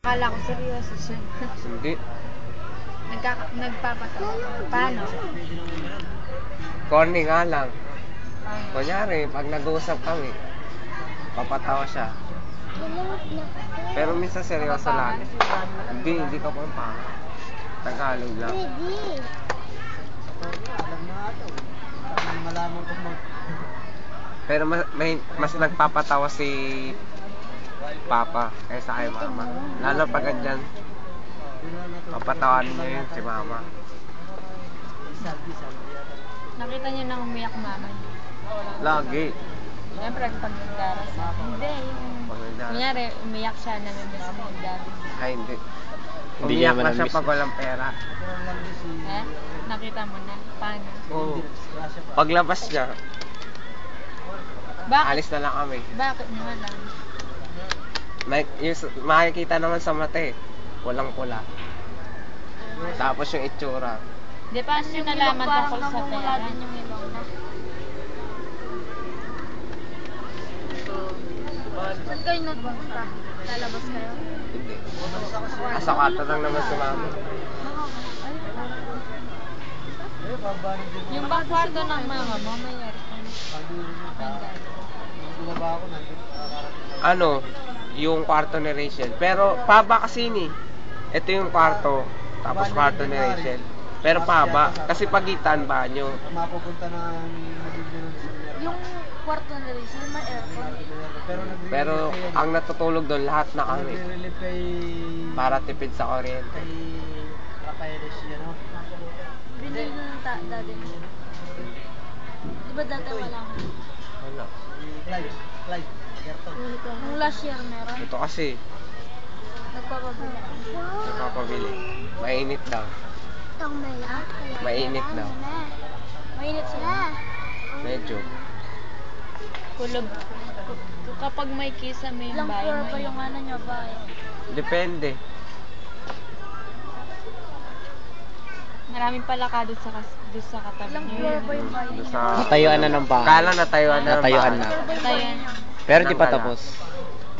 Akala ko seryoso siya. Hindi. Nagpapatawa. Paano? Corny nga lang. Kunyari, pag nag-uusap kami, papatawa siya. Pero minsan seryoso lang. Hindi ka pang panga. Tagalog lang. Pero mas nagpapatawa si Papa kaysa kay Mama. Lalo pag andyan, papatawanin niya yun si Mama. Nakita niyo nang umiyak mama niyo? Lagi. Siyempre, pag nagdaras. Hindi, yung... Pag nagdaras. Kunyari, umiyak siya, namimiss mo yung daddy. Ay, hindi. Hindi Umiyak niya na siya manamiss. pag walang pera. Eh? Nakita mo na? Paano? Oo. Paglabas niya, Bakit? alis na lang kami. Bakit naman lang? Makikita naman sa mata eh. Walang pula. Tapos yung itsura. Di paano nyo nalaman tungkol sa pera? yung ilong na. Saan kayo nagpunta? Lalabas kayo? Hindi. Asa kwarto lang naman si Mama. Yung bang kwarto ng mama mo, may aircon. Ano, yung kwarto ni Rachel. Pero paba kasi yun eh. Ito yung kwarto, tapos kwarto ni Rachel. Pero paba, kasi pagitan banyo. Mapupunta ng Yung kwarto na rin, sila may aircon. Pero ang natutulog doon, lahat na kami. nagre-relieve kay Para tipid sa kuryente. kay Rafaelis yan, no? Binili na ng daddy niya. Di ba dati wala ka? Ano? Si Clyde, Gerton. Nung last year meron, Ito kasi, nagpapabili. nakapabili. Mainit daw. Itong mayak. Mainit daw. Mainit sila. Medyo. Kulog. Kapag may kisame yung Ilang bahay floor mo. pa yung ano nyo ba? Depende. Maraming palaka doon sa katabi Ilang niyo. floor pa yung bahay Doon nyo? sa... Natayuan na ng bahay. Kala natayuan na ng Natayuan bahay. na. Tayo. Pero di pa Wala. tapos.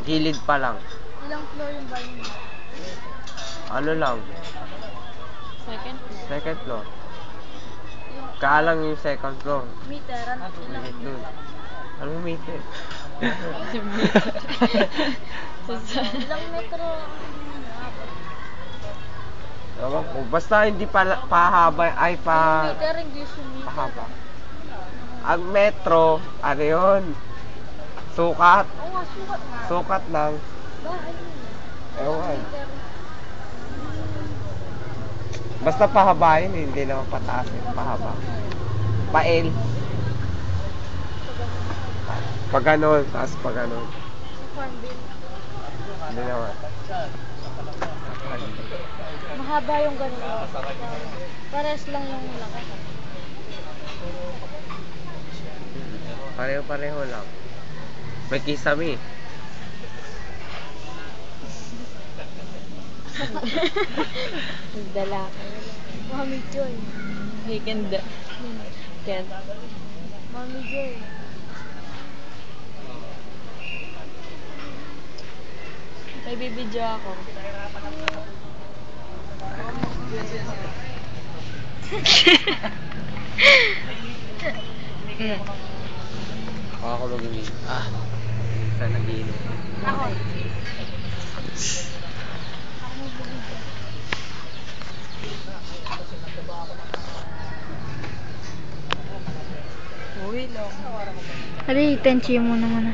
Gilid pa lang. Ilang floor yung bahay nyo? Ano lang? Second floor. Second floor. Kalang yung second floor. Meteran? Ilang? Gilid dun. Ano meter? Ilang metro? Ewan ko. Basta hindi pa pahaba. Ay pa... Meter, English yung meter. Pahaba. Ang metro, ano yun? Sukat. Oo nga, sukat nga. Sukat lang. Bahay nyo. Ewan. Meter. Basta pahabain, hindi naman pataas. Pahaba. Pail. Pag ganon, tapos pag ganon. Sa Farmville. Hindi naman. Mahaba yung ganito. Pares lang yung laki. Pareho-pareho lang. May kisame. Dala ka. Mami Joy. Weekend. Kent. Mami Joy. May bibidyo ako. Ako mag-iwi. Isa nag-iinom. Ako. Uy, long. Hali, tenchi mo naman.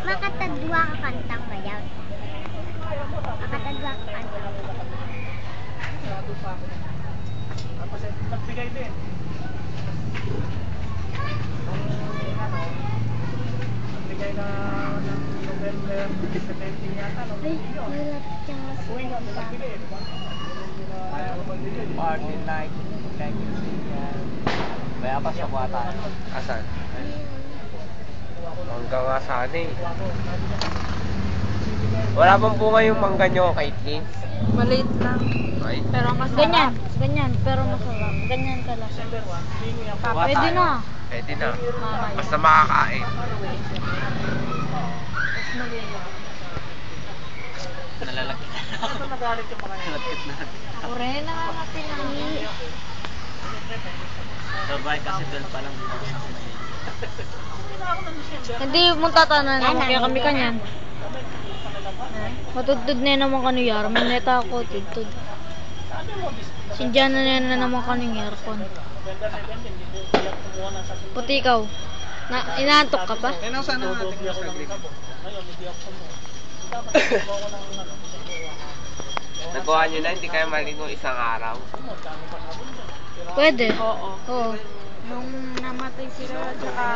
Makatadwa ka kantang mayaw. Makatadwa ka kantang. Nagbigay din. Nagbigay na ng November 17 yata, no? Ay, hirap siyang masuwag pa. Party night, Kaya pa siya kuwata. Asan? Hanggang nga sana eh. Wala bang bunga yung mangga nyo, Caitlyn? Maliit lang. Ay. Pero masarap. Ganyan. Ganyan, pero masarap. Ganyan kalasa. Pwede na. Pwede na. Mamay. Basta makakain. Mas maliit. Nalalagkit na ako. Ano nagalit yung mga yan? Nalalagkit na. Ure, nakakapin lang. Sabay kasi 12 pa lang dito ako sa Hindi mo tatanan naman kaya kami kanyan. Matudtod na yun naman kanu yar. May neta ako, tudtod. Sindihan na naman kanu yung aircon. Puti ikaw. Inaantok ka pa? Yan ang sana natin yung saglit. Nagawa nyo na, hindi kayo maligo isang araw. Pwede. Oo. Oo. Nung namatay sila, tsaka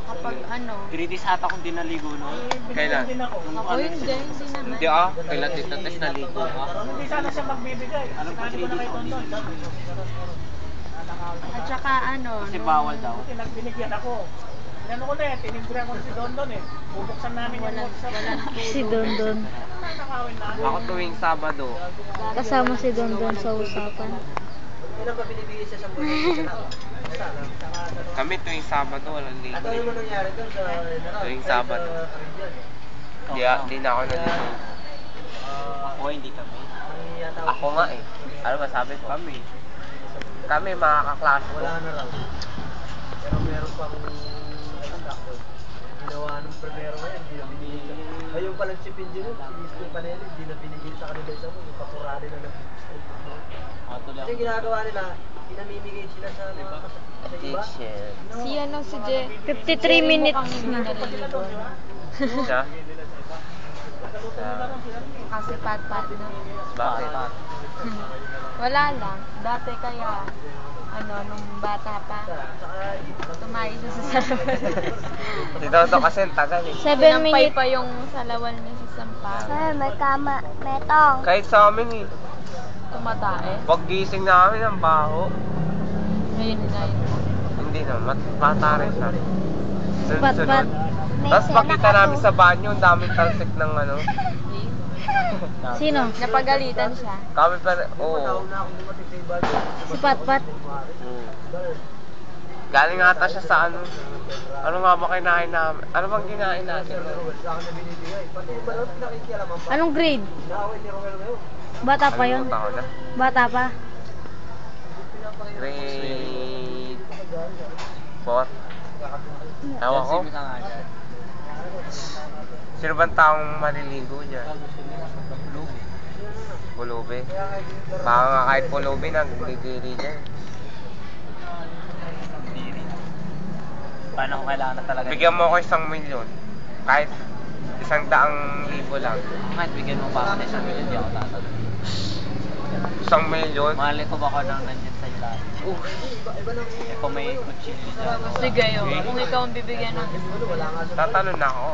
kapag ano. 3 days ata kung di naligo no. Kailan? Ako hindi naman. Hindi ah, kailan Tita Tess naligo ka? Hindi sana siya magbibigay. Ano pa 3 days kung di naligo? At saka ano, Kasi nung- bawal daw. Kasi nagbinigyan ako. Inano ko na eh, tinimbrihan ko na si Dondon eh. Bubuksan namin yung WhatsApp. Si Dondon. Nakakawin na. Ako tuwing Sabado. Kasama si Dondon sa usapan. Kami tuwing Sabado, walang ligo. Tuwing Sabado. Di na ako naligo. Ako hindi kami. Ako nga eh. Ano ba sabi ko kami? Kami mga kaklase ko. Wala na raw. Pero meron pang ginawa ng primero ngayon, hindi na binigay. Ayun palang chip engineer, sinis yung panel, hindi na binigay sa kanila isa mo, yung papurali na lang. Kasi ginagawa nila, pinamimigay sila sa mga sa iba. Teacher. Si ano, si Je. 53 minutes na. Siya? Kasi pat-pat na. Bakit? Wala lang. Dati kaya, ano, nung bata pa, tumayo siya sa salawan. Si Dodo kasi ang tagal eh. 7 Sinampay minutes. pa yung salawan niya sa sampal. Ay, may kama. Metong. Kahit sa amin eh. Tumatae. Pag gising namin ang baho. Ngayon na yun. Hindi na, bata rin siya. Sunod-sunod. Pat-pat. Tapos makita namin sa banyo, ang daming talsik ng ano. Sino? Napagalitan siya. Kami pa, oo. Nauna akong dumating sa iba. Si Patpat. Galing ata siya sa ano. Ano nga ba kinain namin? Ano bang kinain natin? Sa akin na binibigay. Pati yung balot, nakikialaman pa. Anong grade? Naaway ni Roel ngayon. Bata pa yun? Nakalimutan ko na. Bata pa? Grade 4. Ewan ko. Sino bang taong maliligo dyan? Pulubi. Baka nga kahit pulubi nagdidiri dyan. Paano kung kailangan na talaga? Bigyan mo ako 1,000,000. Kahit 100,000 lang. Kahit bigyan mo pa ako ng 1 million, di ako tatanong. 1,000,000? Mahalin ko ba ako nang nandyan sa ilalim? Eh kung may kutsilyo dyan. Sige yun. Kung ikaw ang bibigyan ng Tatanong na ako.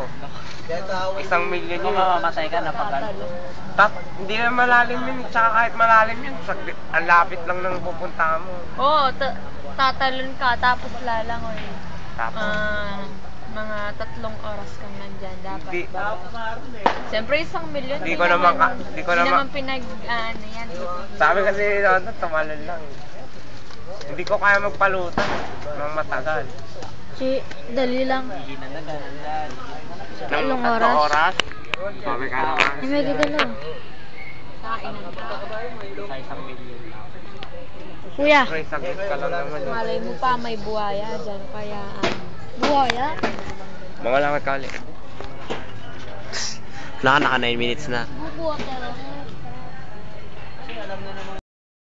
1,000,000 Kung yun. mamamatay ka na pag ano. Hindi na malalim yun. Tsaka kahit malalim yun, ang lapit lang ng pupuntahan mo. Oo, tatalon ka, tapos lalangoy. Tapos, Mga 3 oras kang nandyan, dapat. Di- Siyempre, 1,000,000. Di ko naman pinag, ano yan. sabi kasi ni London, tumalon lang. Hindi ko kaya magpalutan ng matagal. Si, dali lang. Hindi na nagandaan. Ng Ilang 3 oras? oras. Sabi ka naman. Ay, may gagalaw. Kainan ka. Sa 1 million lang. Kuya, Pre, saglit ka lang naman. Malay mo pa, may buhaya dyan. Kaya, buhaya? Mga langit kali. Naka 9 minutes na. Bubuha ka lang. Kasi alam na ng mga